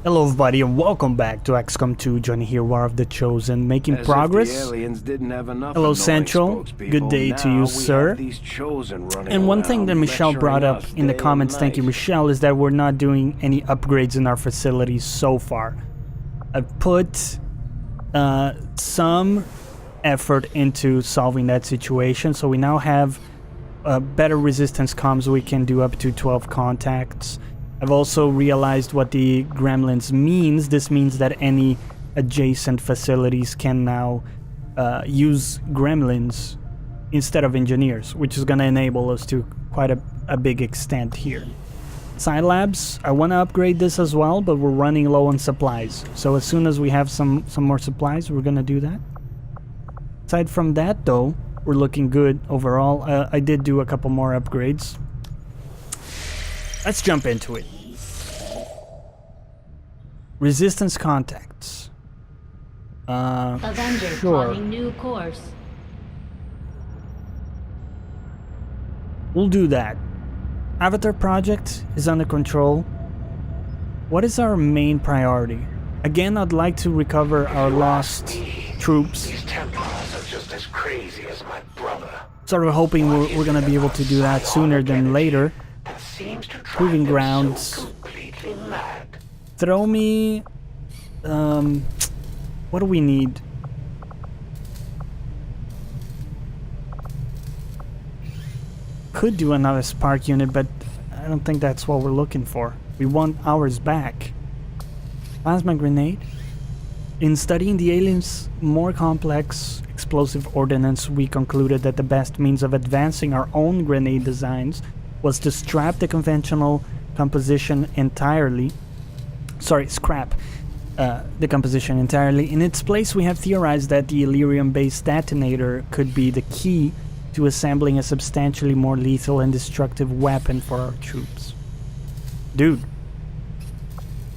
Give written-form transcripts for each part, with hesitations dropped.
Hello everybody and welcome back to XCOM 2. Jonny here, War of the Chosen, making progress. Hello Central, good day to you, sir. And one thing that Michelle brought up in the comments, thank you Michelle, is that we're not doing any upgrades in our facilities so far. I've put some effort into solving that situation, so we now have better resistance comms. We can do up to 12 contacts. I've also realized what the gremlins means. This means that any adjacent facilities can now use gremlins instead of engineers, which is going to enable us to quite a big extent here. Sci labs, I want to upgrade this as well, but we're running low on supplies. So as soon as we have some more supplies, we're going to do that. Aside from that, though, we're looking good overall. I did do a couple more upgrades. Let's jump into it. Resistance contacts. Avenger Sure. plotting new course. We'll do that. Avatar project is under control. What is our main priority? Again, I'd like to recover our lost troops. These Templars are just as crazy as my brother. Sort of hoping we're gonna be able to do that sooner than later. That seems to drive Proving them grounds. so completely mad. Throw me... what do we need? Could do another spark unit, but I don't think that's what we're looking for. We want ours back. Plasma grenade. In studying the aliens' more complex explosive ordnance, we concluded that the best means of advancing our own grenade designs was to scrap the composition entirely. In its place, we have theorized that the Illyrium-based detonator could be the key to assembling a substantially more lethal and destructive weapon for our troops. Dude,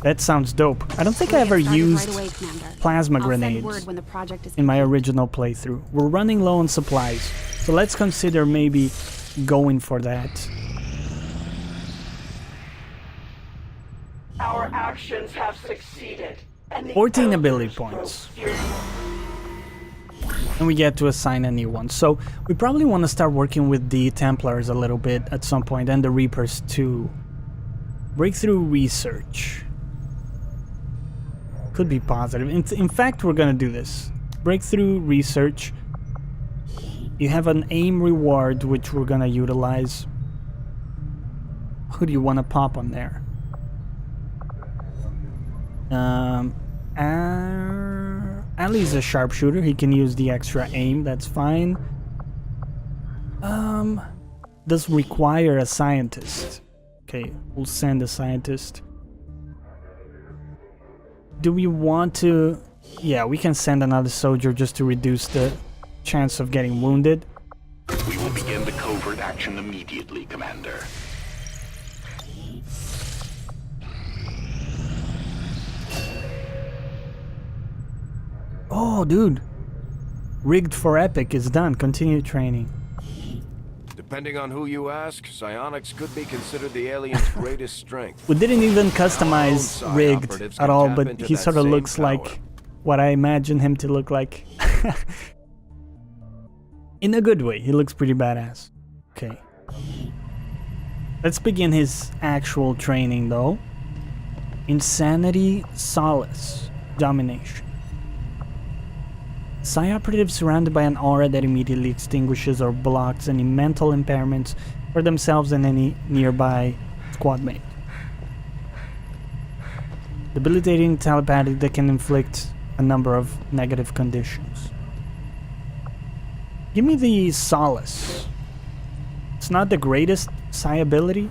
that sounds dope. I don't think I ever used plasma grenades in my original playthrough. We're running low on supplies, so let's consider maybe going for that. Our actions have succeeded. And the 14 ability elders points. will fear And we get to assign a new one. So we probably want to start working with the Templars a little bit at some point, and the Reapers too. Breakthrough research. Could be positive. In fact, we're gonna do this. Breakthrough research. You have an aim reward, which we're gonna utilize. Who do you want to pop on there? Ali's a sharpshooter. He can use the extra aim. That's fine. Does require a scientist. Okay, we'll send a scientist. Do we want to... Yeah, we can send another soldier just to reduce the chance of getting wounded. We will begin the covert action immediately, Commander. Oh, dude. Rigged for Epic is done. Continue training. Depending on who you ask, psionics could be considered the alien's greatest strength. We didn't even customize Our own Rigged operatives at can all, tap but into he that sort of same looks power. like what I imagine him to look like. In a good way. He looks pretty badass. Okay. Let's begin his actual training, though. Insanity, Solace, Domination. Psi operatives surrounded by an aura that immediately extinguishes or blocks any mental impairments for themselves and any nearby squad mate. Debilitating telepathy that can inflict a number of negative conditions. Give me the Solace. It's not the greatest psi ability.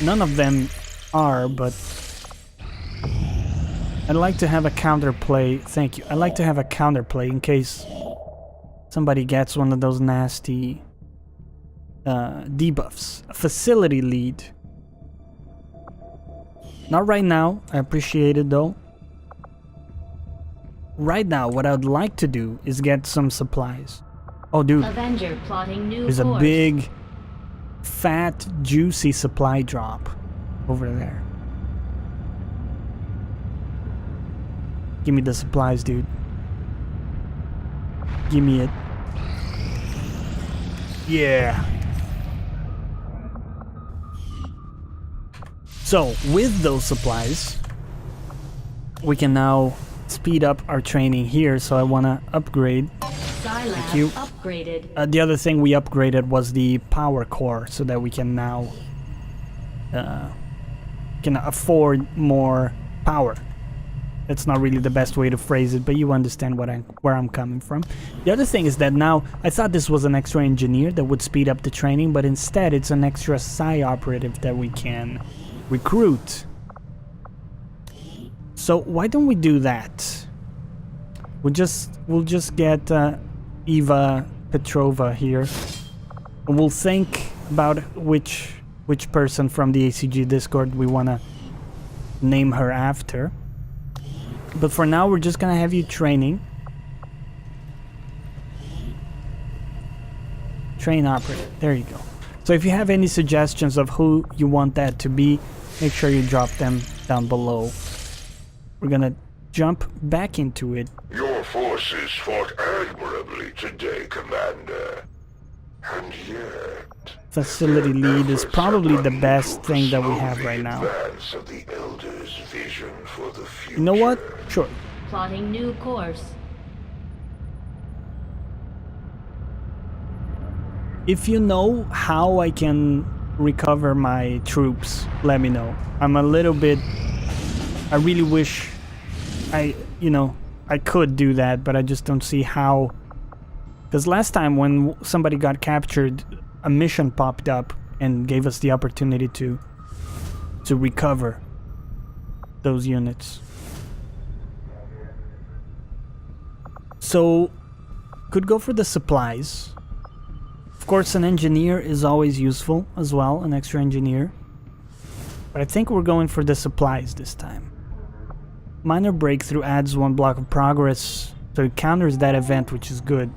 None of them are, but I'd like to have a counterplay. Thank you. I'd like to have a counterplay in case somebody gets one of those nasty debuffs. A facility lead. Not right now. I appreciate it though. Right now, what I'd like to do is get some supplies. Oh, dude. Avenger plotting new There's a course. big, fat, juicy supply drop over there. Give me the supplies, dude. Give me it. Yeah. So, with those supplies, we can now speed up our training here. So I want to upgrade. Thank you. Upgraded. The other thing we upgraded was the power core, so that we can now can afford more power. That's not really the best way to phrase it, but you understand where I'm coming from. The other thing is that now, I thought this was an extra engineer that would speed up the training, but instead it's an extra psi operative that we can recruit. So why don't we do that? We'll just get Eva Petrova here. And we'll think about which person from the ACG Discord we want to name her after. But for now, we're just gonna have you training. Train operative. There you go. So if you have any suggestions of who you want that to be, make sure you drop them down below. We're gonna jump back into it. Your forces fought admirably today, Commander. And yet... Facility lead is probably the best thing that we have right now. Advance of the Elder's vision for the future. You know what? Sure. Plotting new course. If you know how I can recover my troops, let me know. I'm a little bit... I really wish I could do that, but I just don't see how. Because last time when somebody got captured, a mission popped up and gave us the opportunity to recover those units. So, could go for the supplies. Of course, an engineer is always useful as well, an extra engineer. But I think we're going for the supplies this time. Minor breakthrough adds 1 block of progress, so it counters that event, which is good.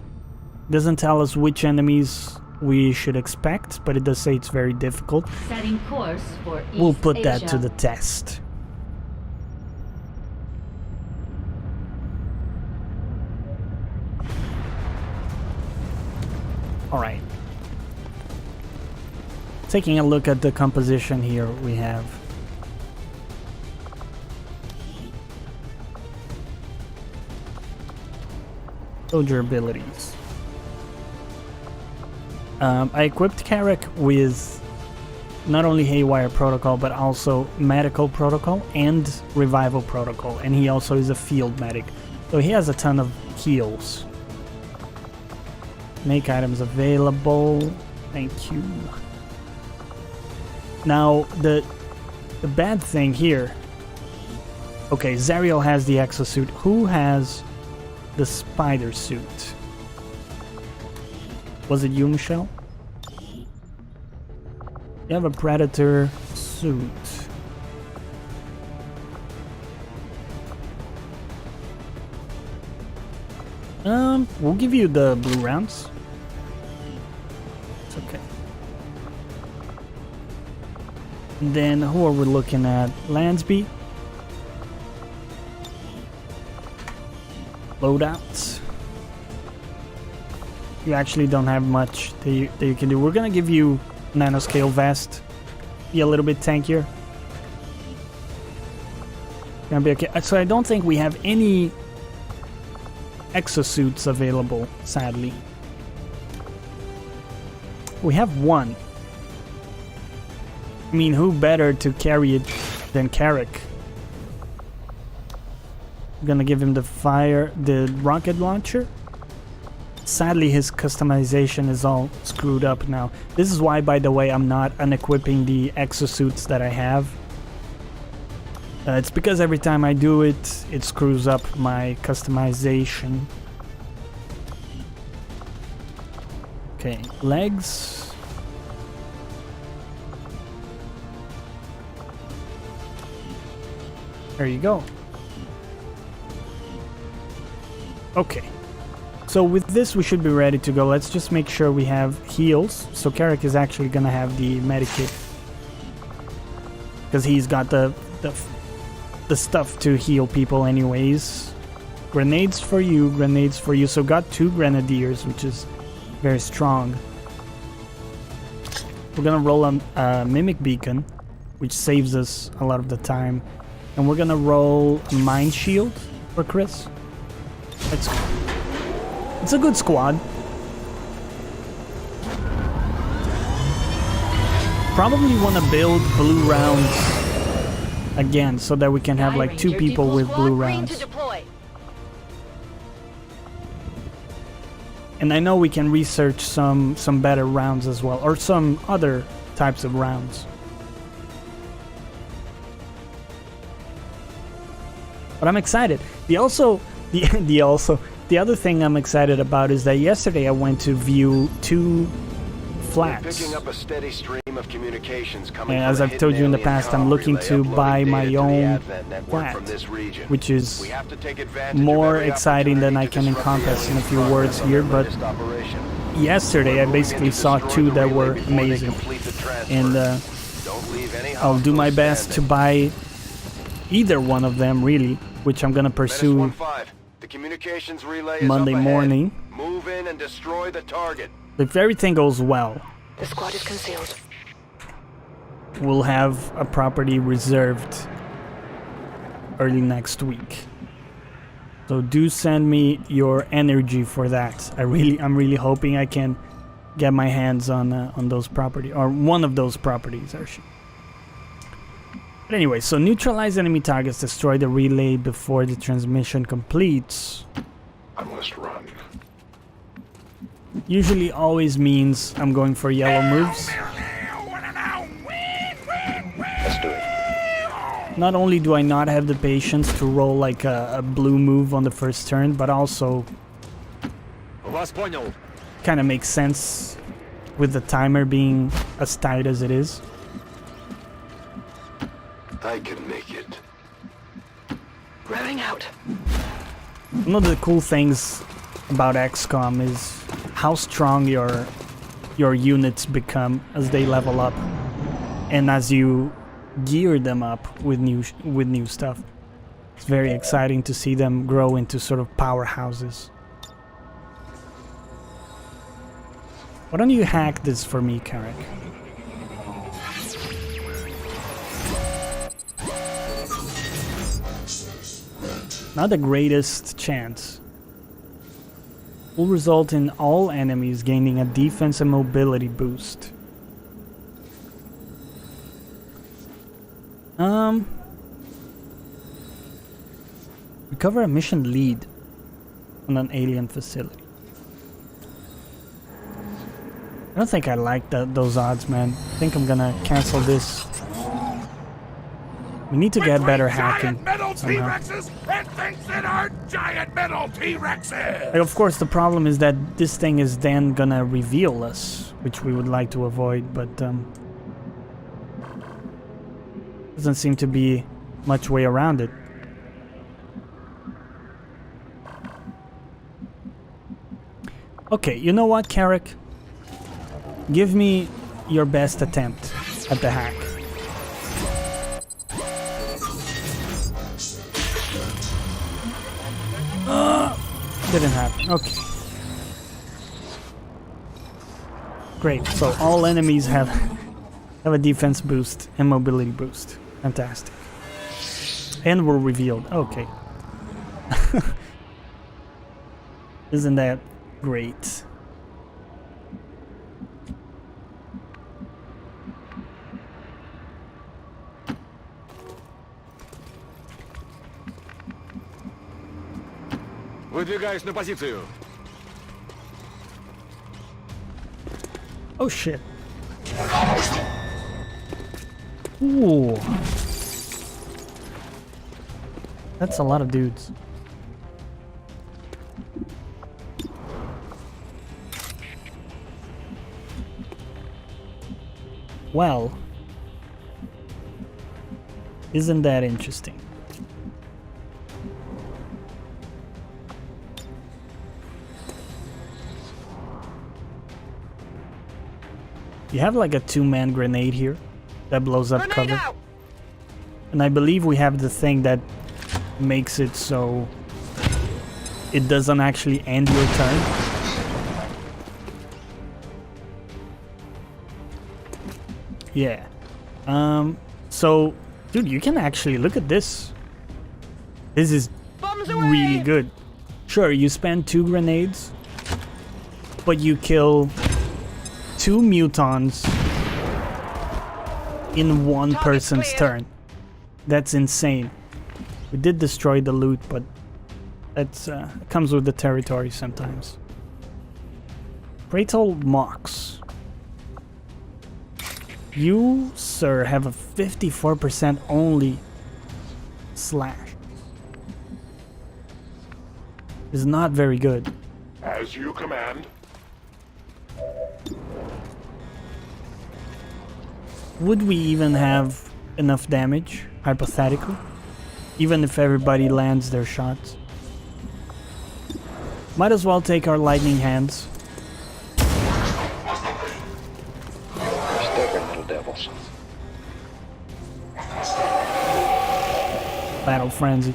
Doesn't tell us which enemies we should expect, but it does say it's very difficult. Setting course for East We'll put Asia. that to the test. Alright. Taking a look at the composition here, we have soldier abilities. I equipped Carrick with not only Haywire Protocol, but also Medical Protocol and Revival Protocol, and he also is a Field Medic, so he has a ton of heals. Make items available. Thank you. Now, the bad thing here... Okay, Zariel has the exosuit. Who has the spider suit? Was it you, Michelle? You have a predator suit. We'll give you the blue rounds. It's okay. And then who are we looking at? Lansby. Loadouts. You actually don't have much that you can do. We're gonna give you nanoscale vest. Be a little bit tankier. Gonna be okay. So I don't think we have any exosuits available, sadly. We have one. I mean, who better to carry it than Carrick? I'm gonna give him the rocket launcher. Sadly, his customization is all screwed up now. This is why, by the way, I'm not unequipping the exosuits that I have. It's because every time I do it, it screws up my customization. Okay, legs. There you go. Okay. So with this, we should be ready to go. Let's just make sure we have heals. So Carrick is actually gonna have the medikit, because he's got the stuff to heal people anyways. Grenades for you, grenades for you. So got 2 grenadiers, which is very strong. We're gonna roll a mimic beacon, which saves us a lot of the time. And we're gonna roll a mine shield for Chris. It's a good squad. Probably want to build blue rounds again, so that we can have like 2 people with blue rounds. And I know we can research some better rounds as well, or some other types of rounds. But I'm excited. The other thing I'm excited about is that yesterday I went to view 2 flats. Picking up a steady stream of communications coming And as I've told you in the past, I'm looking to buy my own flat, which is more exciting than I can encompass in a few words here. But yesterday I basically saw 2 that were amazing, and I'll do my best to buy either one of them, really, which I'm gonna pursue Monday morning. Move in and destroy the target. If everything goes well, The squad is concealed. we'll have a property reserved early next week. So do send me your energy for that. I'm really hoping I can get my hands on those property, or one of those properties, actually. But anyway, so neutralize enemy targets, destroy the relay before the transmission completes. I must run. Usually always means I'm going for yellow moves. Let's do it. Not only do I not have the patience to roll like a blue move on the first turn, but also kind of makes sense with the timer being as tight as it is. I can make it. Revving out. One of the cool things about XCOM is how strong your units become as they level up, and as you gear them up with new stuff. It's very exciting to see them grow into sort of powerhouses. Why don't you hack this for me, Carrick? Not the greatest chance. Will result in all enemies gaining a defense and mobility boost. Recover a mission lead on an alien facility. I don't think I like those odds, man. I think I'm gonna cancel this. We need to get better hacking somehow. Like, of course, the problem is that this thing is then gonna reveal us, which we would like to avoid, but doesn't seem to be much way around it. Okay, you know what, Carrick? Give me your best attempt at the hack. Didn't happen. Okay. Great. So all enemies have a defense boost and mobility boost. Fantastic. And were revealed. Okay. Isn't that great? Выдвигаюсь на позицию. Oh shit. Ooh. That's a lot of dudes. Well, isn't that interesting? You have like a 2-man grenade here that blows up cover. Out. And I believe we have the thing that makes it so it doesn't actually end your turn. Yeah. So, dude, you can actually look at this. This is really good. Sure, you spend 2 grenades, but you kill 2 mutons in one person's turn. That's insane. We did destroy the loot, but that's comes with the territory sometimes. Praetal Mox. You, sir, have a 54% only slash. Is not very good. As you command. Would we even have enough damage, hypothetically? Even if everybody lands their shots? Might as well take our lightning hands. Stubborn little devils. Battle Frenzy.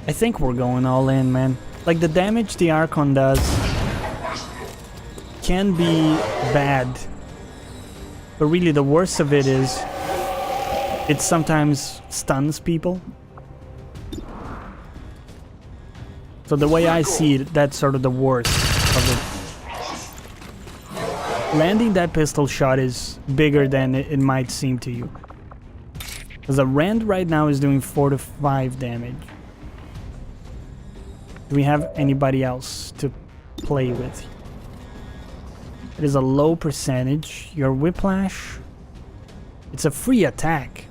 I think we're going all in, man. Like, the damage the Archon does can be bad. But really, the worst of it is it sometimes stuns people. So the way I see it, that's sort of the worst of it. Landing that pistol shot is bigger than it might seem to you. Because a Rend right now is doing 4 to 5 damage. Do we have anybody else to play with? It is a low percentage. Your Whiplash, it's a free attack.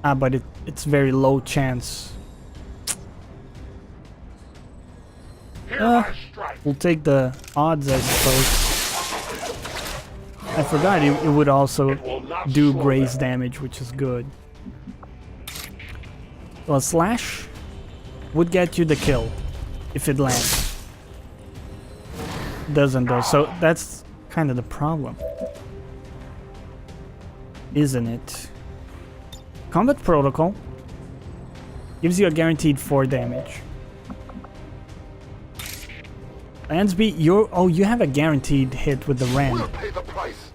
Ah, but it's very low chance. We'll take the odds, I suppose. I forgot it would also do graze damage, which is good. Well, slash would get you the kill if it lands. Doesn't though, so that's kind of the problem, isn't it? Combat Protocol gives you a guaranteed 4 damage. Lansby, you have a guaranteed hit with the Rend. We'll pay the price.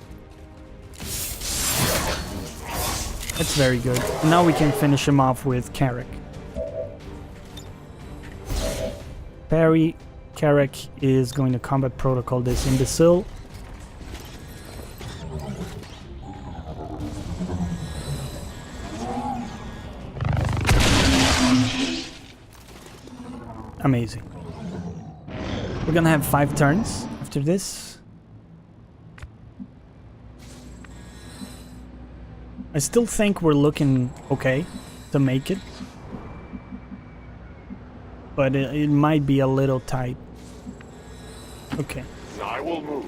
That's very good. And now we can finish him off with Carrick. Parry. Carrick is going to Combat Protocol this imbecile. Amazing. We're gonna have 5 turns after this. I still think we're looking okay to make it. But it might be a little tight. Okay. I will move.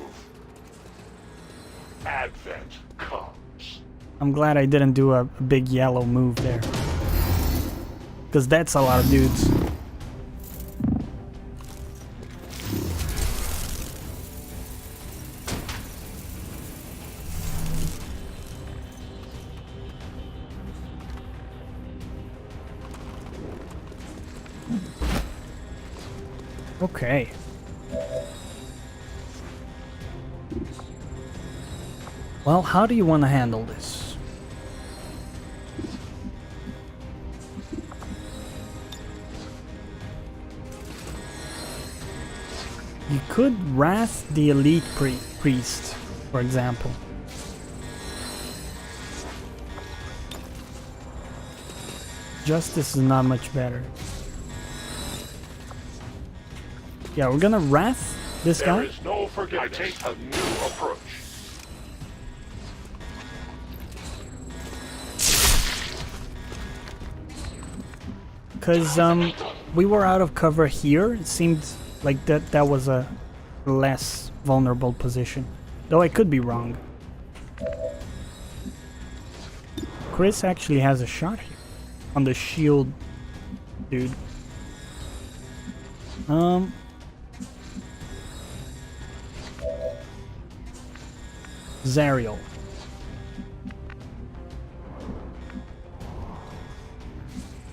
Advent comes. I'm glad I didn't do a big yellow move there. Because that's a lot of dudes. Okay. Well, how do you want to handle this? You could Wrath the Elite Priest, for example. Justice is not much better. Yeah, we're gonna Wrath this guy. There is no forgiveness. I take a new approach. Because we were out of cover here. It seemed like that was a less vulnerable position. Though I could be wrong. Chris actually has a shot here on the shield dude. Zariel.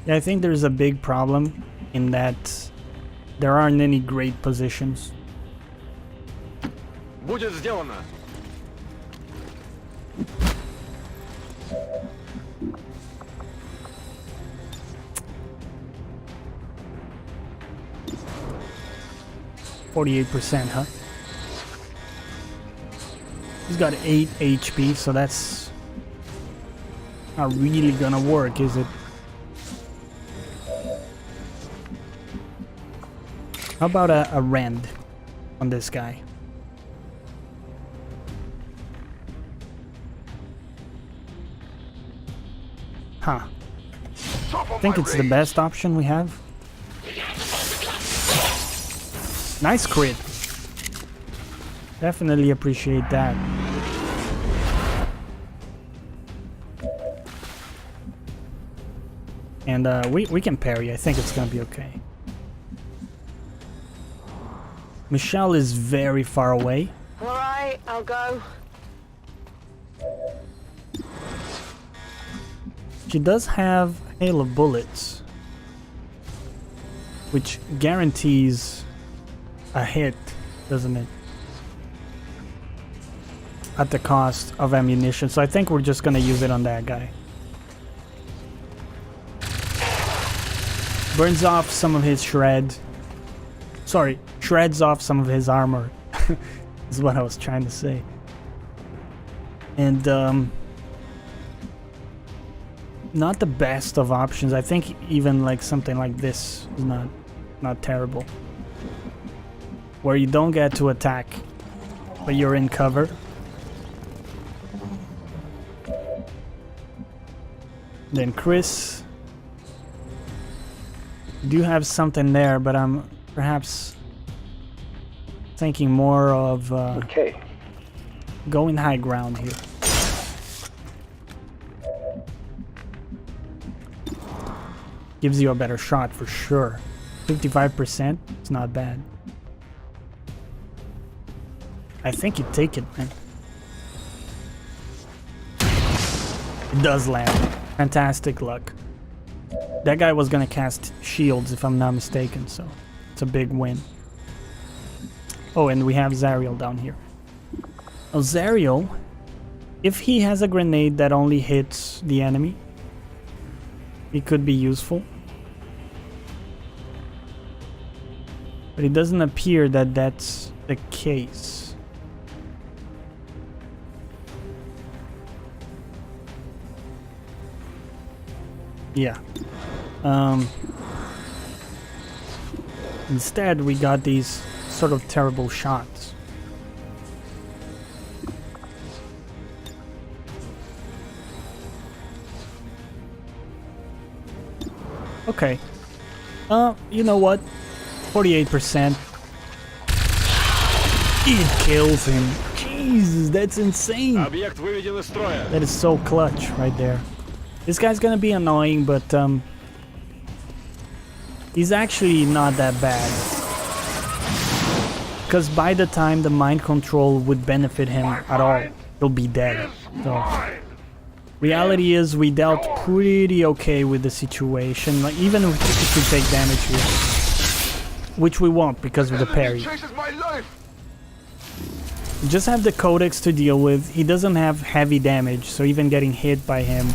Yeah, I think there's a big problem in that there aren't any great positions. Будет сделано. %, huh? He's got 8 HP, so that's not really gonna work, is it? How about a rend on this guy? Huh. I think it's the best option we have. Nice crit. Definitely appreciate that. And we can parry. I think it's gonna be okay. Michelle is very far away. All right, I'll go. She does have hail of bullets, which guarantees a hit, doesn't it? At the cost of ammunition, so I think we're just gonna use it on that guy. Burns off some of his shreds off some of his armor. Is what I was trying to say. And not the best of options. I think even like something like this is not terrible, where you don't get to attack but you're in cover. Then Chris, do have something there, but I'm perhaps thinking more of going high ground here. Gives you a better shot for sure. 55%, it's not bad. I think you take it, man. It does land. Fantastic luck. That guy was gonna cast shields if I'm not mistaken, so it's a big win. Oh, and we have Zariel down here. Oh, Zariel, if he has a grenade that only hits the enemy, it could be useful. But it doesn't appear that that's the case. Yeah. Instead, we got these sort of terrible shots. Okay. You know what? 48%. It kills him. Jesus, that's insane. That is so clutch right there. This guy's gonna be annoying, but he's actually not that bad. Because by the time the mind control would benefit him at all, he'll be dead. So, reality is we dealt pretty okay with the situation. Like, even if we take damage here, which we won't because of the parry. We just have the Codex to deal with. He doesn't have heavy damage, so even getting hit by him,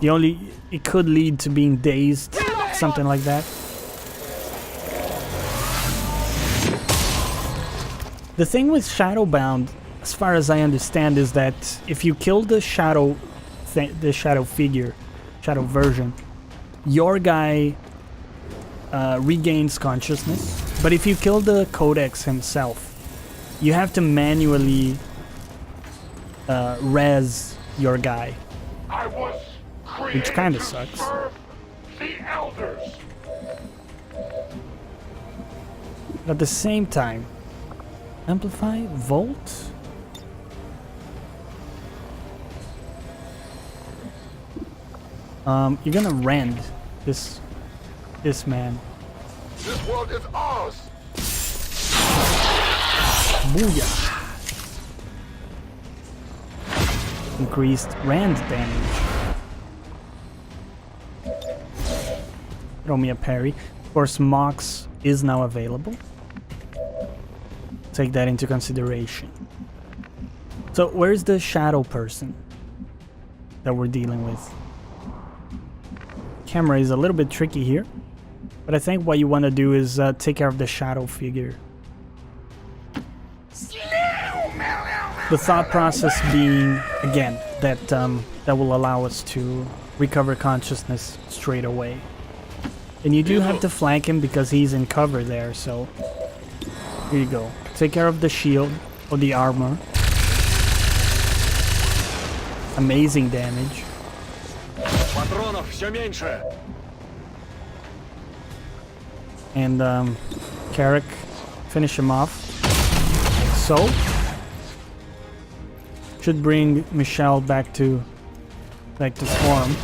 it could lead to being dazed, something like that. The thing with Shadowbound, as far as I understand, is that if you kill the shadow version, your guy regains consciousness. But if you kill the Codex himself, you have to manually res your guy, which kind of sucks. The elders. But at the same time, amplify, volt. You're gonna rend this man. This world is ours. Booyah! Increased rend damage. throw me a parry. Of course, Mox is now available. Take that into consideration. So, where's the shadow person that we're dealing with? Camera is a little bit tricky here, but I think what you want to do is take care of the shadow figure. The thought process being, again, that that will allow us to recover consciousness straight away. And you do have to flank him because he's in cover there, so here you go. Take care of the shield or the armor. Amazing damage. And Carrick, finish him off. So should bring Michelle back to form.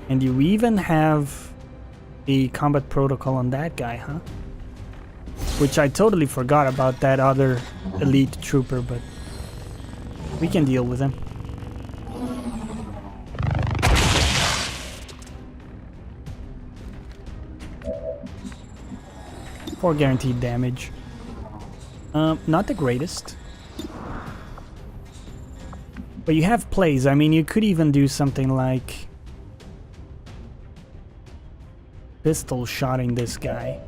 And you even have a combat protocol on that guy, huh? Which I totally forgot about that other elite trooper, but we can deal with him. 4 guaranteed damage. Not the greatest. But you have plays. I mean, you could even do something like pistol shotting this guy.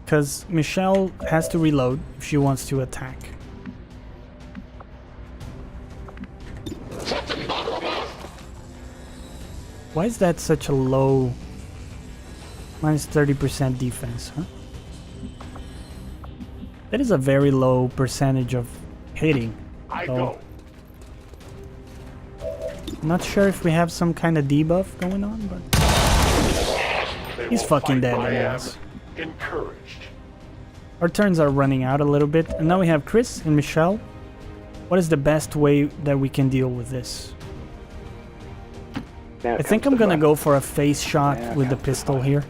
Because Michelle has to reload if she wants to attack. Why is that such a low... minus 30% defense, huh? That is a very low percentage of hitting. So not sure if we have some kind of debuff going on, but he's fucking dead anyways. Encouraged. Our turns are running out a little bit, and now we have Chris and Michelle. What is the best way that we can deal with this? I think I'm gonna go for a face shot with the pistol here.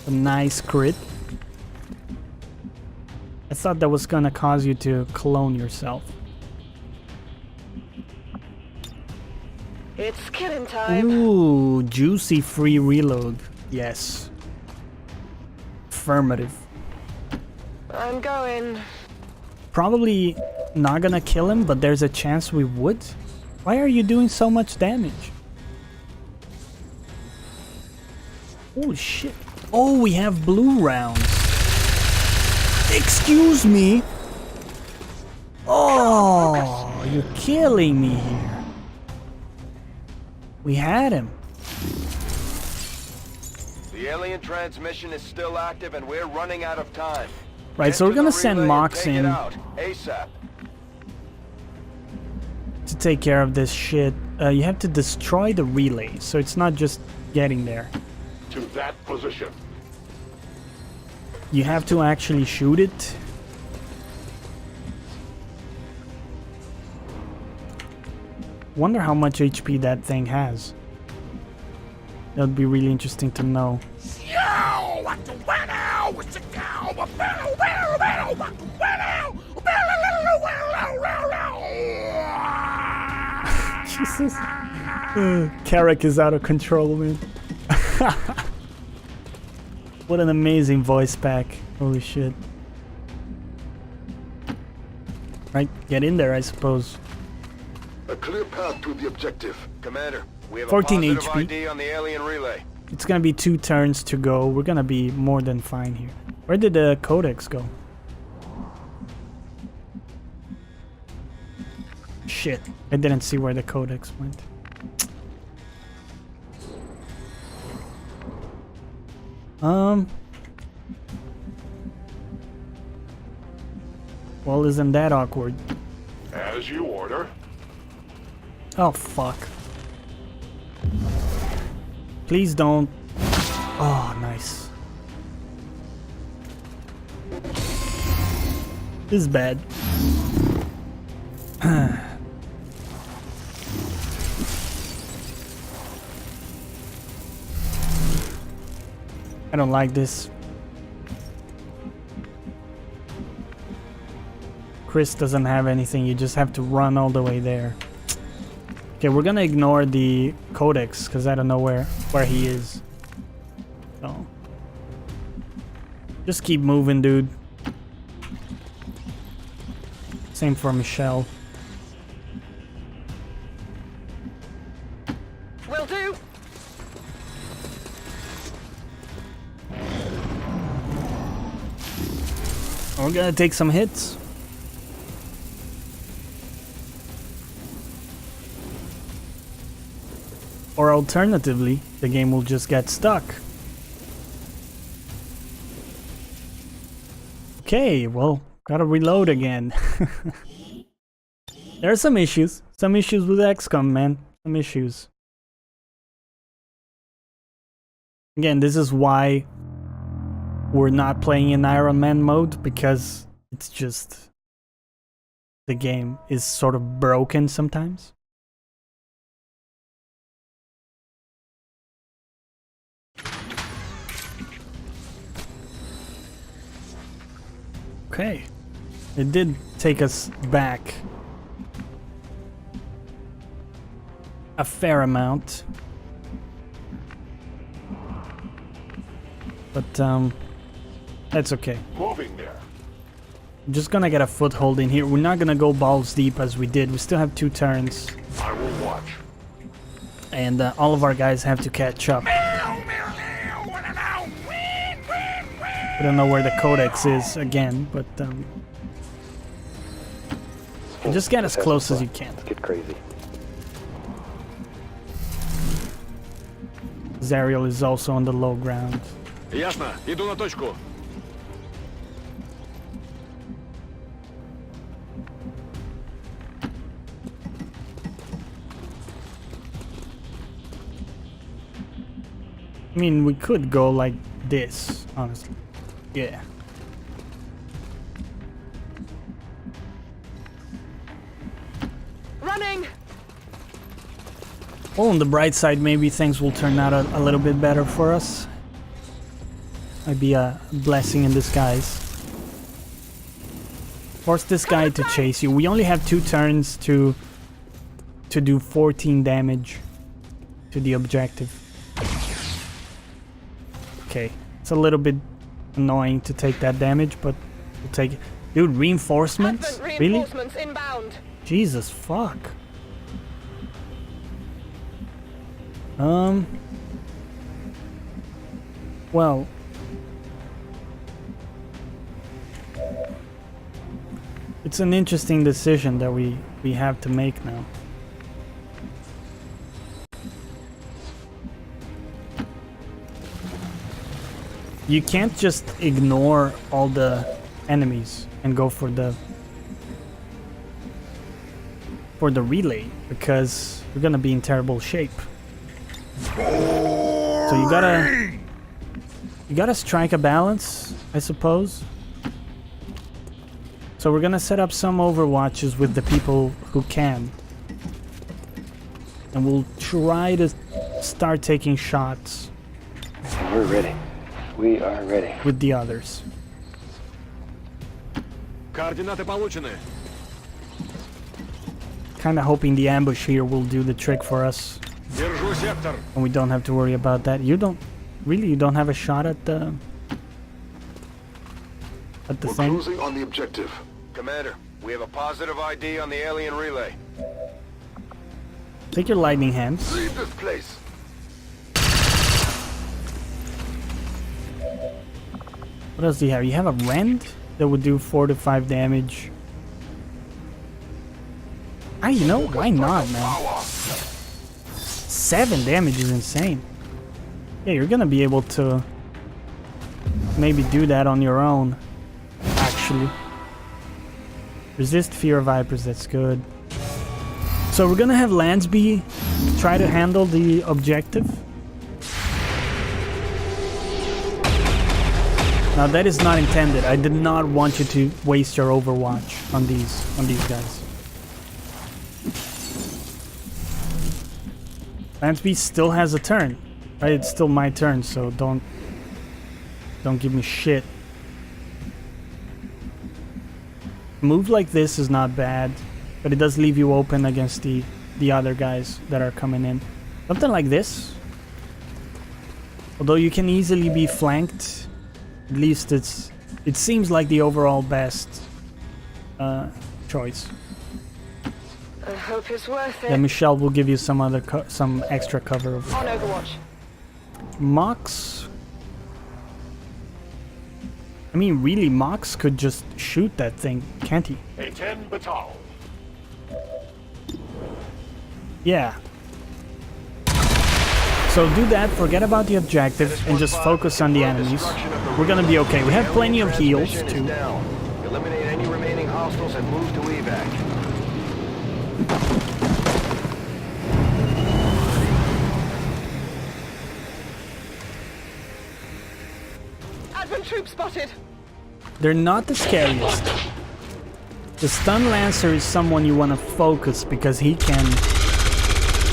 A nice crit. I thought that was gonna cause you to clone yourself. It's killing time. Ooh, juicy free reload. Yes. Affirmative. I'm going. Probably not gonna kill him, but there's a chance we would. Why are you doing so much damage? Oh shit. Oh, we have blue rounds. Excuse me. Oh, you're killing me here. We had him. The alien transmission is still active and we're running out of time. Right, so we're gonna send Mox in ASAP. to take care of this shit. You have to destroy the relay, so it's not just getting there. To that position. You have to actually shoot it. Wonder how much HP that thing has. That would be really interesting to know. Jesus. Carrick is out of control, man. What an amazing voice pack. Holy shit. Right, get in there, I suppose. A clear path to the objective. Commander, we have 14 a positive HP. ID on the alien relay. It's gonna be 2 turns to go. We're gonna be more than fine here. Where did the codex go? Shit, I didn't see where the codex went. Well, isn't that awkward? As you order. Oh, fuck. Please don't. Oh, nice. This is bad. I don't like this. Chris doesn't have anything. You just have to run all the way there. Okay, we're gonna ignore the codex because I don't know where he is. So just keep moving, dude. Same for Michelle. Will do. We're gonna take some hits. Or alternatively, the game will just get stuck. Okay, well, gotta reload again. There are some issues. Some issues with XCOM, man. Some issues. Again, this is why we're not playing in Iron Man mode, because it's just... the game is sort of broken sometimes. Okay, it did take us back a fair amount, but that's okay. Moving there. I'm just gonna get a foothold in here. We're not gonna go balls deep as we did. We still have 2 turns, I will watch. and all of our guys have to catch up. I don't know where the codex is again, but just get as close as you can. Let's get crazy. Zariel is also on the low ground. Ясно. Иду на точку. I mean, we could go like this, honestly. Yeah. Running. Well, on the bright side, maybe things will turn out a little bit better for us. Might be a blessing in disguise. Force this guy to chase you. We only have 2 turns to do 14 damage to the objective. Okay, it's a little bit annoying to take that damage, but we'll take it. Dude, reinforcements? Advent Really? reinforcements inbound. Jesus fuck. Well, it's an interesting decision that we have to make now. You can't just ignore all the enemies and go for the relay, because you're gonna be in terrible shape. So you gotta strike a balance, I suppose. So we're gonna set up some overwatches with the people who can, and we'll try to start taking shots. We're ready. We are ready. With the others. Координаты получены. Kinda hoping the ambush here will do the trick for us, Держу сектор. and we don't have to worry about that. You don't have a shot at the We're thing? closing on the objective. Commander, we have a positive ID on the alien relay. Take your lightning hands. Leave this place. What else do you have? You have a rend that would do 4 to 5 damage. Ah, you know, why not, man? 7 damage is insane. Yeah, you're gonna be able to maybe do that on your own, actually. Resist fear of vipers, that's good. So we're gonna have Lansby try to handle the objective. Now that is not intended. I did not want you to waste your overwatch on these guys. Lansby still has a turn, right? It's still my turn, so don't give me shit. Move like this is not bad, but it does leave you open against the other guys that are coming in. Something like this. Although you can easily be flanked, at least it seems like the overall best choice. I hope it's worth it. Then Michelle will give you some extra cover. On Overwatch. Mox. I mean, really, Mox could just shoot that thing, can't he? A 10 batal. Yeah. So do that, forget about the objective, and just focus on the enemies. We're gonna be okay. We have plenty of heals, too. Eliminate any remaining hostiles and move to evac. Advent troop spotted. They're not the scariest. The stun lancer is someone you want to focus because he can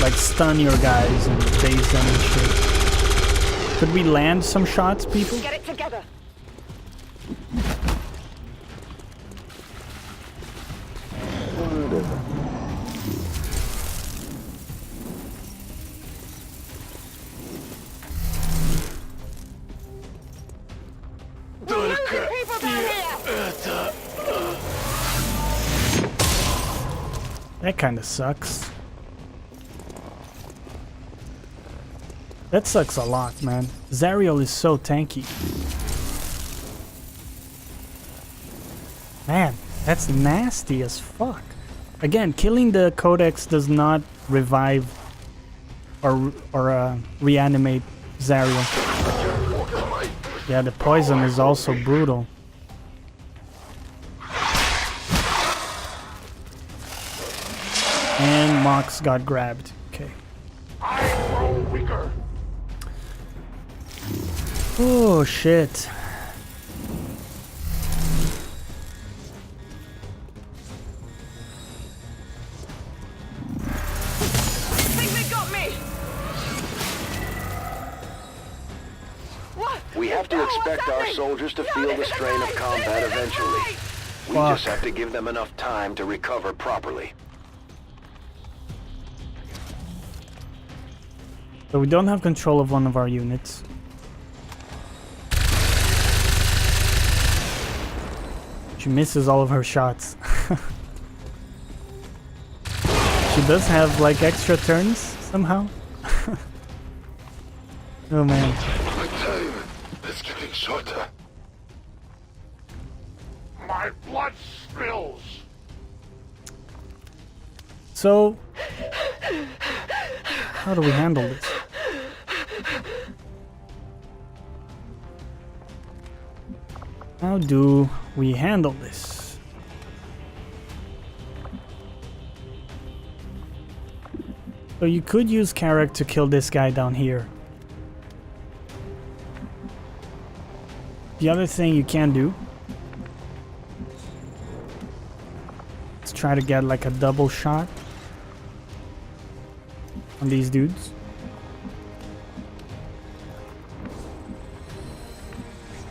like stun your guys and daze them and shit. Could we land some shots, people? Get it together. We're losing people down here. That kind of sucks. That sucks a lot, man. Zariel is so tanky. Man, that's nasty as fuck. Again, killing the Codex does not revive or reanimate Zariel. Yeah, the poison is also brutal. And Mox got grabbed. Okay. I grow weaker. Oh shit. I think they got me. What? We have to No, what's expect our happening? soldiers to No, feel this the isn't strain right. of combat This isn't eventually. right. We Fuck. just have to give them enough time to recover properly. So we don't have control of one of our units. She misses all of her shots. She does have like extra turns somehow. Oh man. My time is getting shorter. My blood spills. So how do we handle this? How do we handle this? So you could use Carrack to kill this guy down here. The other thing you can do, let's try to get like a double shot on these dudes.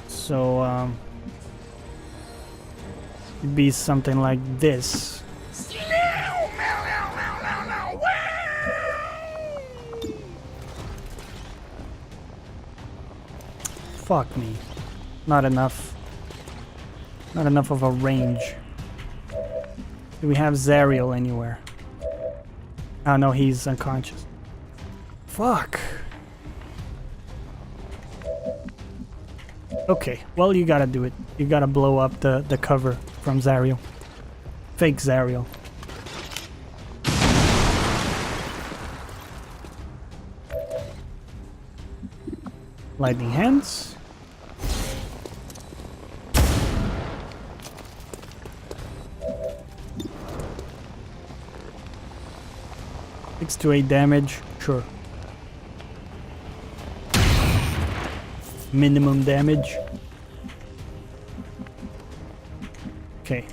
So it'd be something like this. Fuck me. Not enough. Not enough of a range. Do we have Zariel anywhere? Oh no, he's unconscious. Fuck. Okay, well you gotta do it. You gotta blow up the cover from Zariel. Fake Zariel. Lightning hands. Six to 8 damage, sure. Minimum damage. Okay.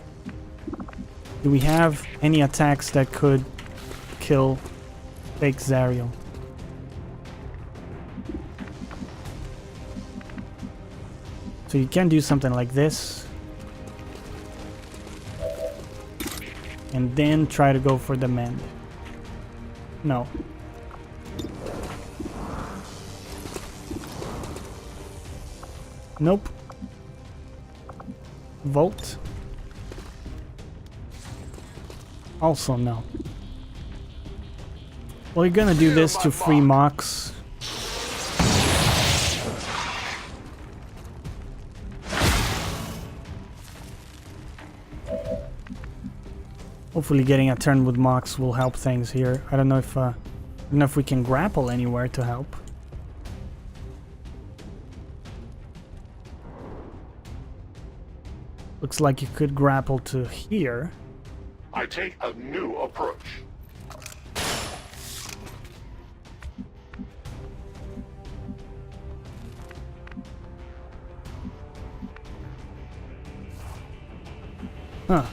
Do we have any attacks that could kill fake Zariel? So you can do something like this. and then try to go for the mend. No. Nope. Volt. Also no. Well, you're gonna do this to free Mox. Hopefully getting a turn with Mox will help things here. I don't know if we can grapple anywhere to help. Looks like you could grapple to here. I take a new approach. Huh.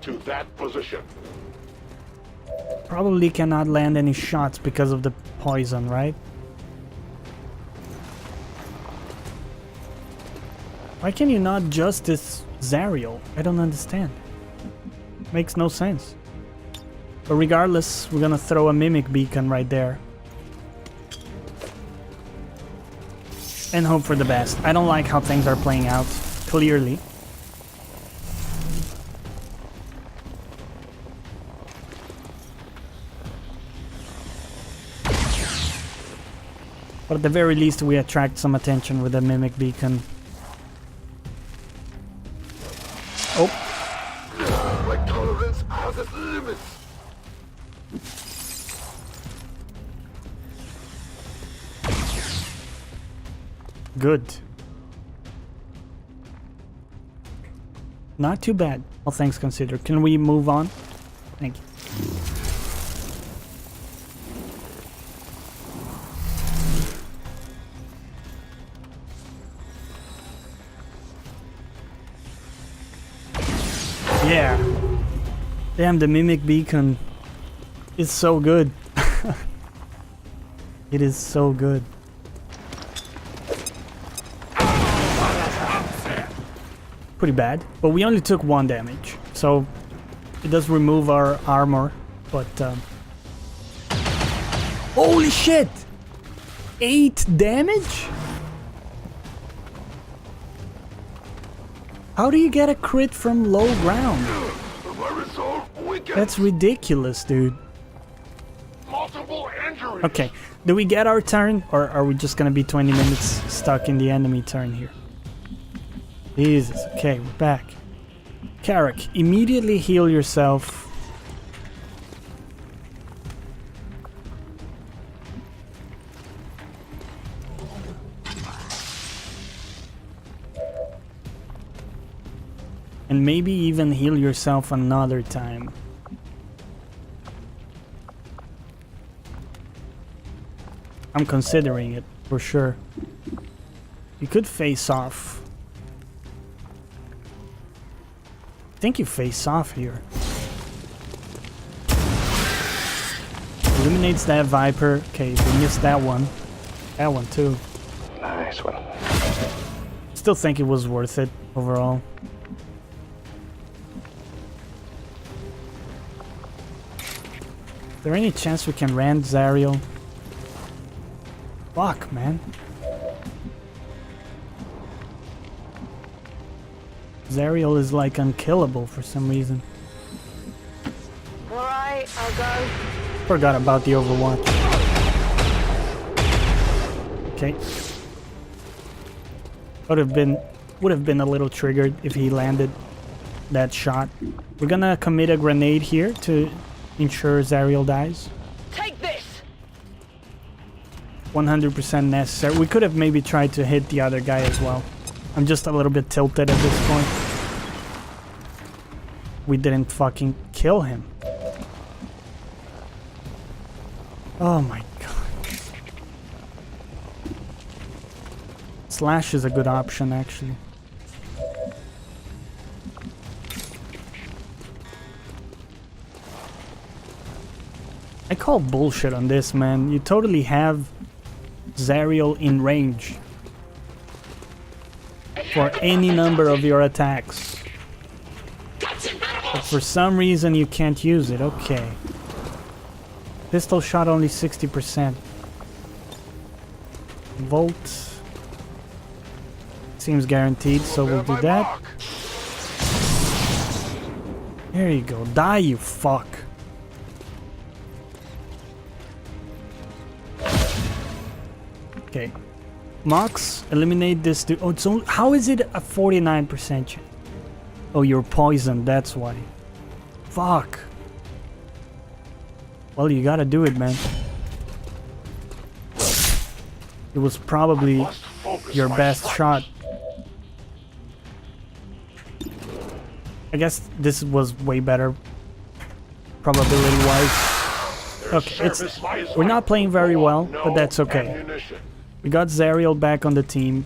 To that position. Probably cannot land any shots because of the poison, right? Why can you not justice Zariel? I don't understand. Makes no sense. But regardless, we're gonna throw a mimic beacon right there. And hope for the best. I don't like how things are playing out, clearly. But at the very least, we attract some attention with the mimic beacon. Oh. My tolerance has its limits. Good. Not too bad, all things considered. Can we move on? Thank you. Yeah. Damn, the mimic beacon is so good. It is so good. Pretty bad, but we only took 1 damage, so it does remove our armor, but holy shit! 8 damage? How do you get a crit from low ground? My resolve weakens. That's ridiculous, dude. Multiple injuries. Okay, do we get our turn, or are we just gonna be 20 minutes stuck in the enemy turn here? Jesus, okay, we're back. Carrick, immediately heal yourself. And maybe even heal yourself another time. I'm considering it, for sure. You could face off. I think you face off here. Eliminates that Viper. Okay, we missed that one. That one too. Nice one. Still think it was worth it overall. Is there any chance we can rend Zariel? Fuck, man. Zariel is like unkillable for some reason. Alright, I'll go. Forgot about the Overwatch. Okay. Would have been a little triggered if he landed that shot. We're gonna commit a grenade here to ensure Zariel dies. Take this! 100% necessary. We could have maybe tried to hit the other guy as well. I'm just a little bit tilted at this point. We didn't fucking kill him. Oh my god. Slash is a good option, actually. I call bullshit on this, man. You totally have Zariel in range. for any number of your attacks. But for some reason you can't use it. Okay. Pistol shot only 60%. Volt. Seems guaranteed, so we'll do that. There you go. Die, you fuck. Okay. Mox, eliminate this dude. Oh, it's only, how is it a 49% chance? Oh, you're poisoned, that's why. Fuck. Well, you gotta do it, man. It was probably your best shot. I guess this was way better, probability-wise. Okay, we're not playing very well, but that's okay. We got Zariel back on the team.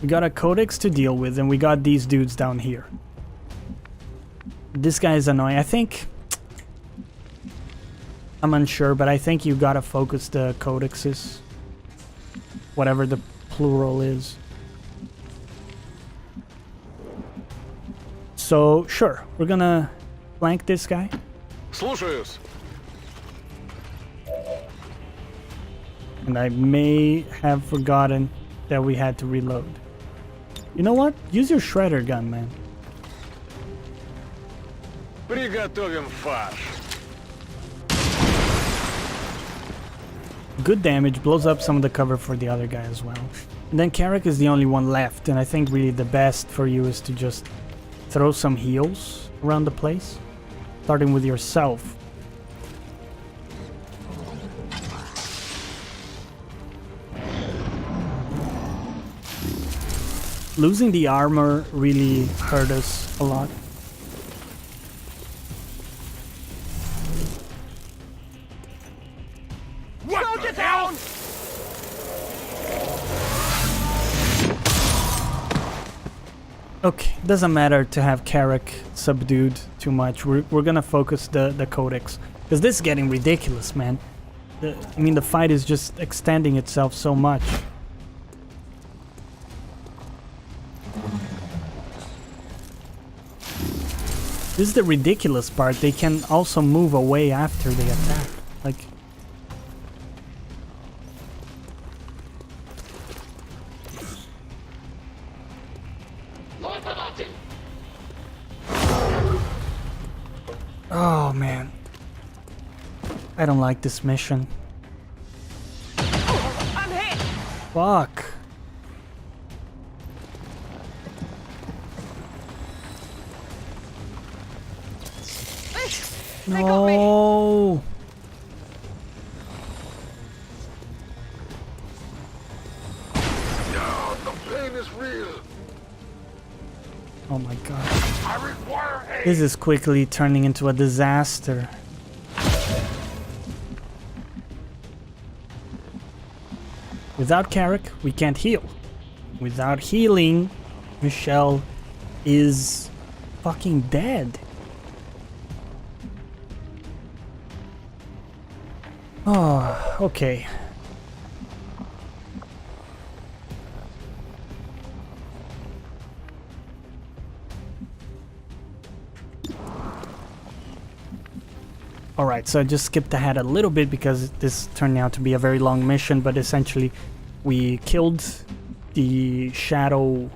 We got a Codex to deal with, and we got these dudes down here. This guy is annoying. I think... I'm unsure, but I think you gotta focus the Codexes. Whatever the plural is. So, sure, we're gonna flank this guy. Слушаюсь. And I may have forgotten that we had to reload. You know what? Use your shredder gun, man. Приготовим фарш. Good damage, blows up some of the cover for the other guy as well. And then Carrick is the only one left, and I think really the best for you is to just throw some heals around the place, starting with yourself. Losing the armor really hurt us a lot. Soldier down! Okay, doesn't matter to have Carrick subdued too much. We're gonna focus the Codex, because this is getting ridiculous, man. I mean, the fight is just extending itself so much. This is the ridiculous part. They can also move away after they attack. Like... Oh, man. I don't like this mission. I'm hit! Fuck. They got me! No. Yeah, the pain is real. Oh my god. I require aid. This is quickly turning into a disaster. Without Carrick, we can't heal. Without healing, Michelle is fucking dead. Oh, okay. Alright, so I just skipped ahead a little bit because this turned out to be a very long mission, but essentially we killed the shadow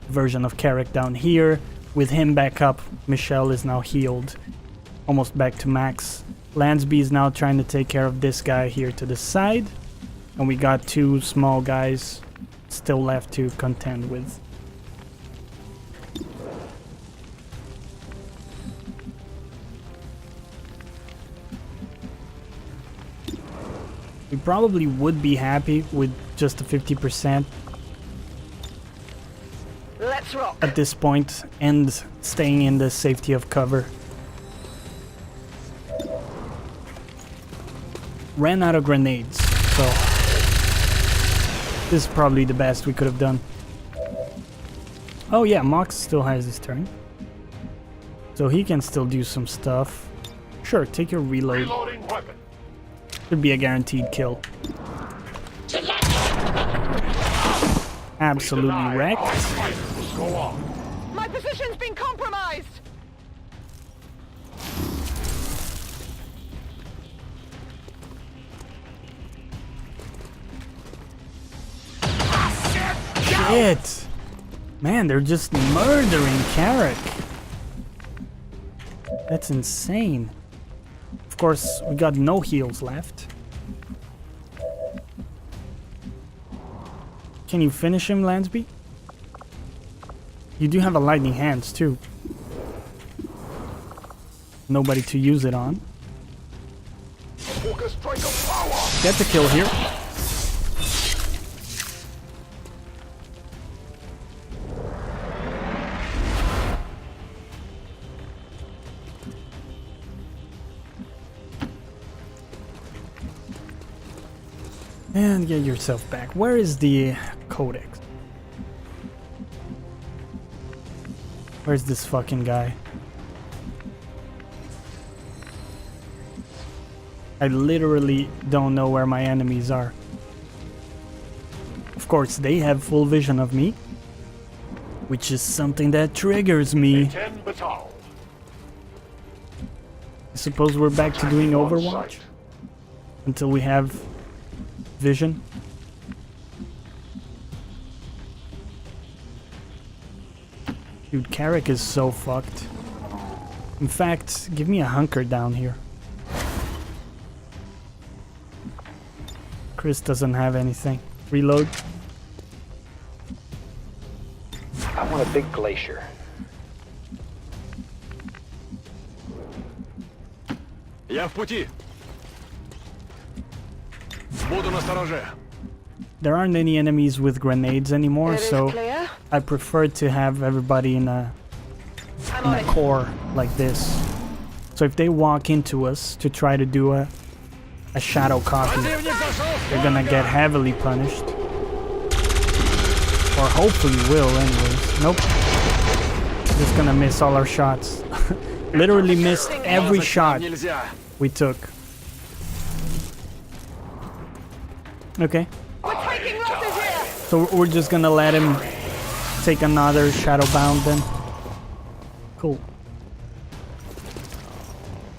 version of Carrick down here. With him back up, Michelle is now healed, almost back to max. Lansby is now trying to take care of this guy here to the side, and we got two small guys still left to contend with. We probably would be happy with just a 50% Let's rock! at this point and staying in the safety of cover. Ran out of grenades, so this is probably the best we could have done. Oh yeah, Mox still has his turn, so he can still do some stuff. Sure, take your reload. Reloading weapon. Should be a guaranteed kill. absolutely wrecked. Go on. My position's been compromised. Shit! Man, they're just murdering Carrick. That's insane. Of course, we got no heals left. Can you finish him, Lansby? You do have a lightning hands too. Nobody to use it on. Orchestrate of power. Get the kill here. And get yourself back. Where is the codex? Where's this fucking guy? I literally don't know where my enemies are. Of course, they have full vision of me, which is something that triggers me. 10 batal. I suppose we're back to doing Overwatch until we have vision. Dude, Carrick is so fucked. In fact, give me a hunker down here. Chris doesn't have anything. Reload. I want a big glacier. Я в пути. Буду настороже. There aren't any enemies with grenades anymore, It is so clear. I prefer to have everybody in a I'm on it. core like this. So if they walk into us to try to do a shadow copy, they're gonna get heavily punished. Or hopefully will anyways. Nope. Just gonna miss all our shots. Literally missed every shot we took. Okay. We're taking losses here. So we're just gonna let him take another shadow bound then. Cool.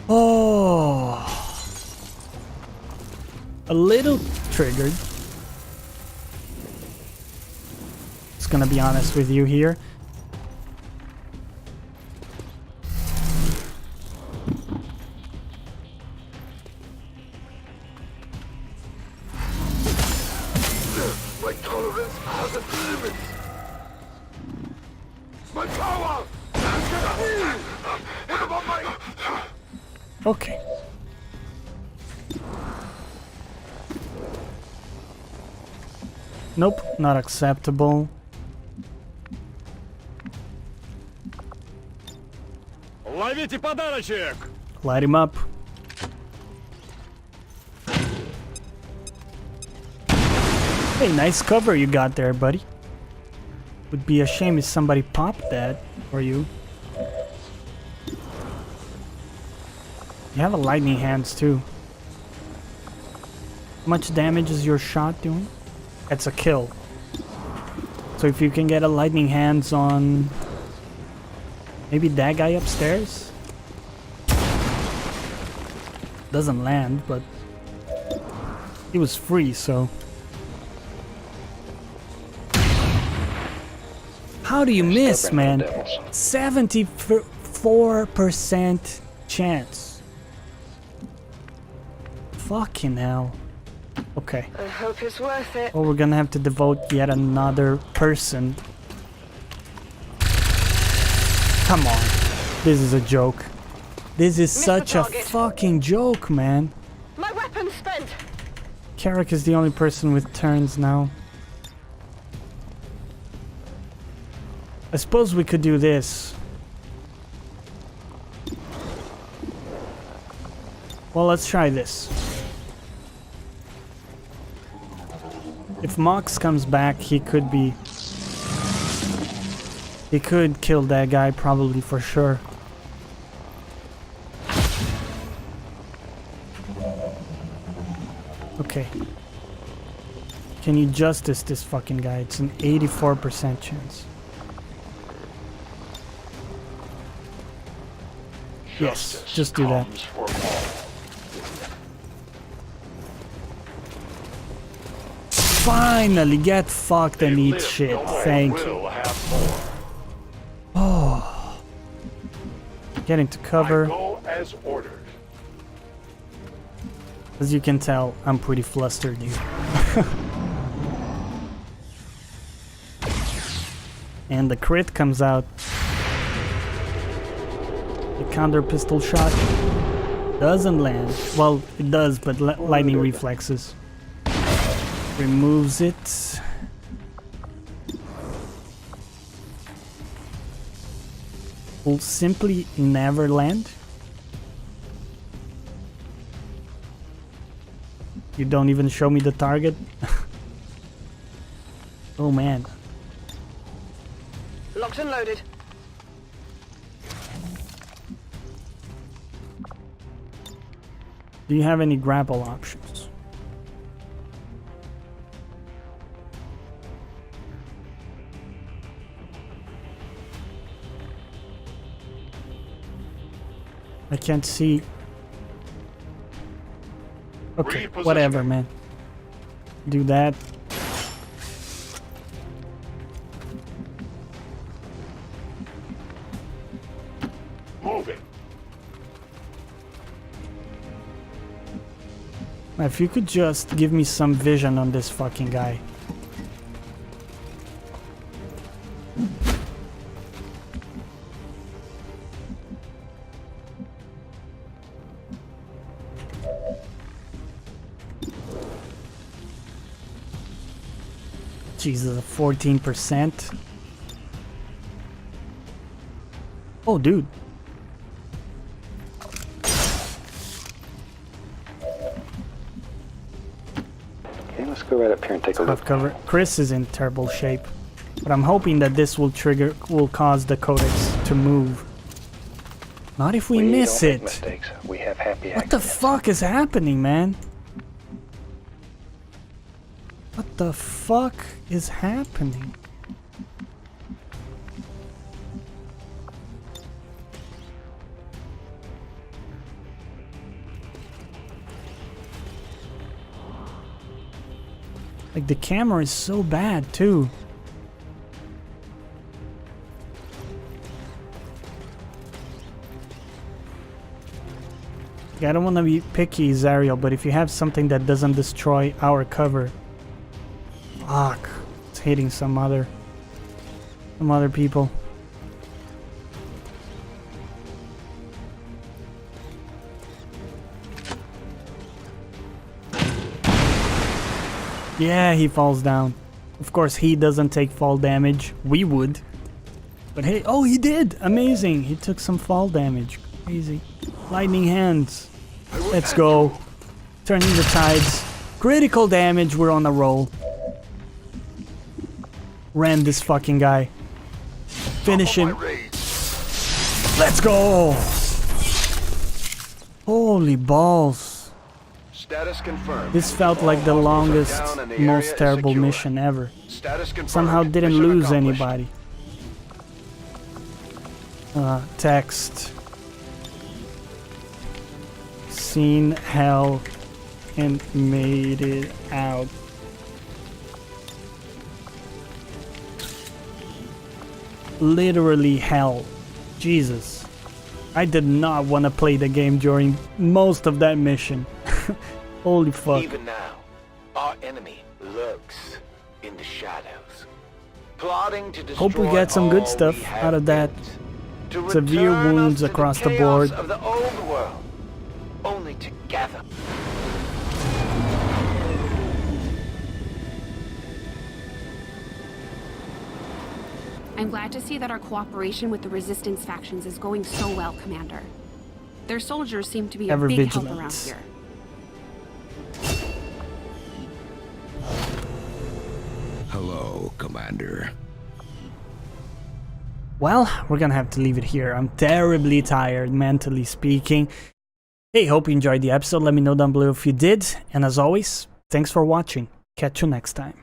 Oh, a little triggered. Just gonna be honest with you here. My tolerance has its limits. My power. What about my... Okay. Nope, not acceptable. Ловите подарочек. Light him up. Hey, nice cover you got there, buddy. Would be a shame if somebody popped that for you. You have a lightning hands too. How much damage is your shot doing? That's a kill. So if you can get a lightning hands on maybe that guy upstairs? Doesn't land, but he was free, so. How do you miss, man? 74% chance. Fucking hell. Okay. I hope it's worth it. Well, we're gonna have to devote yet another person. Come on. This is a joke. This is Missed such the a target. fucking joke, man. My weapon's spent. Carrick is the only person with turns now. I suppose we could do this. Well, let's try this. If Mox comes back, he could be... He could kill that guy, probably, for sure. Okay. Can you justice this fucking guy? It's an 84% chance. Yes, just do that. Comes for all. Finally, get fucked and They eat live shit. no more Thank and you. will have more. Oh. Get into I cover. go as ordered. As you can tell, I'm pretty flustered here. And the crit comes out. The counter pistol shot doesn't land. Well, it does, but lightning reflexes. Removes it. Will simply never land. You don't even show me the target. Oh man. Locked and loaded. Do you have any grapple options? I can't see. Okay, whatever, man. Do that. Moving. If you could just give me some vision on this fucking guy. Jesus, 14%. Oh, dude. Okay, let's go right up here and take a Tough look. cover. Chris is in terrible shape. But I'm hoping that this will cause the codex to move. Not if we miss don't make it. mistakes. We have happy What the accidents. fuck is happening, man? What the fuck is happening? Like, the camera is so bad too. Yeah, I don't want to be picky, Zariel, but if you have something that doesn't destroy our cover. Fuck. It's hitting some other people. Yeah, he falls down. Of course, he doesn't take fall damage. We would. But hey, oh, he did! Amazing! He took some fall damage. Crazy. Lightning hands. Let's go. Turning the tides. Critical damage, we're on a roll. Ran this fucking guy. Finish him. Let's go! Holy balls. Status confirmed. This felt like the All hostiles are longest, down and the area most is terrible secure. mission ever. Status confirmed. Somehow didn't Mission lose accomplished. anybody. Text. Seen hell and made it out. Literally hell. Jesus. I did not want to play the game during most of that mission. Holy fuck. Even now, our enemy lurks in the shadows, plotting to destroy Hope we get some good all stuff we have out of that. built, to Severe return wounds us to across the chaos board. of the old world, only together. I'm glad to see that our cooperation with the Resistance factions is going so well, Commander. Their soldiers seem to be a Ever big help vigilant. around here. Hello, Commander. Well, we're gonna have to leave it here. I'm terribly tired, mentally speaking. Hey, hope you enjoyed the episode. Let me know down below if you did. And as always, thanks for watching. Catch you next time.